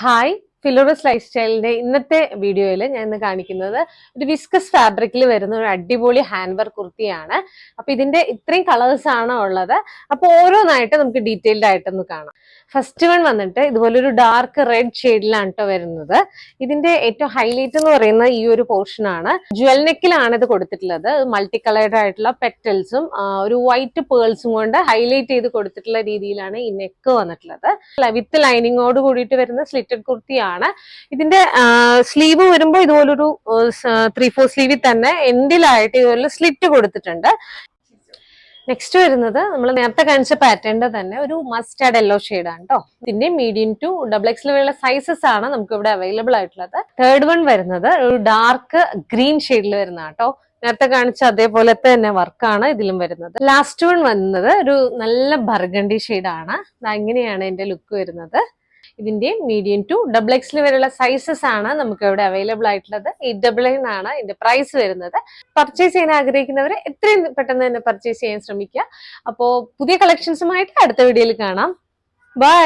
Hi, ഫിലോറസ് life സ്റ്റൈലിന്റെ ഇന്നത്തെ വീഡിയോയിൽ ഞാൻ ഇന്ന് കാണിക്കുന്നത് ഒരു വിസ്കസ് ഫാബ്രിക്കിൽ വരുന്ന ഒരു അടിപൊളി ഹാൻഡ് വർക്ക് കുർത്തിയാണ്. അപ്പൊ ഇതിന്റെ ഇത്രയും കളേഴ്സ് ആണ് ഉള്ളത്. അപ്പൊ ഓരോന്നായിട്ട് നമുക്ക് ഡീറ്റെയിൽഡ് ആയിട്ടൊന്ന് കാണാം. ഫസ്റ്റ് വൺ വന്നിട്ട് ഇതുപോലൊരു ഡാർക്ക് റെഡ് ഷെയ്ഡിലാണ് കേട്ടോ വരുന്നത്. ഇതിന്റെ ഏറ്റവും ഹൈലൈറ്റ് എന്ന് പറയുന്നത് ഈ ഒരു പോർഷൻ ആണ്. ജ്വൽ നെക്കിലാണ് ഇത് കൊടുത്തിട്ടുള്ളത്. മൾട്ടി കളേർഡ് ആയിട്ടുള്ള പെറ്റൽസും ഒരു വൈറ്റ് പേൾസും കൊണ്ട് ഹൈലൈറ്റ് ചെയ്ത് കൊടുത്തിട്ടുള്ള രീതിയിലാണ് ഈ നെക്ക് വന്നിട്ടുള്ളത്. വിത്ത് ലൈനിങ്ങോട് കൂടിയിട്ട് വരുന്ന സ്ലിറ്റഡ് കുർത്തിയാണ്. ഇതിന്റെ സ്ലീവ് വരുമ്പോൾ ഇതുപോലൊരു 3/4 സ്ലീവിൽ തന്നെ എൻഡിലായിട്ട് ഇതുപോലെ സ്ലിറ്റ് കൊടുത്തിട്ടുണ്ട്. നെക്സ്റ്റ് വരുന്നത് നമ്മൾ നേരത്തെ കാണിച്ച പാറ്റേണിന്റെ തന്നെ ഒരു മസ്റ്റാർഡ് യെല്ലോ ഷെയ്ഡ് ആണ് കേട്ടോ. ഇതിന്റെ മീഡിയം ടു XXL വരെയുള്ള സൈസസ് ആണ് നമുക്ക് ഇവിടെ അവൈലബിൾ ആയിട്ടുള്ളത്. തേർഡ് വൺ വരുന്നത് ഒരു ഡാർക്ക് ഗ്രീൻ ഷെയ്ഡിൽ വരുന്ന കേട്ടോ. നേരത്തെ കാണിച്ച അതേപോലത്തെ തന്നെ വർക്കാണ് ഇതിലും വരുന്നത്. ലാസ്റ്റ് വൺ വന്നത് ഒരു നല്ല ബർഗണ്ടി ഷെയ്ഡാണ്. ഇങ്ങനെയാണ് ഇതിന്റെ ലുക്ക് വരുന്നത്. ഇതിന്റെ മീഡിയം ടു XXL വരെയുള്ള സൈസസ് ആണ് നമുക്ക് ഇവിടെ അവൈലബിൾ ആയിട്ടുള്ളത്. 899 ആണ് ഇതിന്റെ പ്രൈസ് വരുന്നത്. പർച്ചേസ് ചെയ്യാൻ ആഗ്രഹിക്കുന്നവർ എത്രയും പെട്ടെന്ന് തന്നെ പർച്ചേസ് ചെയ്യാൻ ശ്രമിക്കുക. അപ്പോൾ പുതിയ കളക്ഷൻസുമായിട്ട് അടുത്ത വീഡിയോയിൽ കാണാം. ബൈ.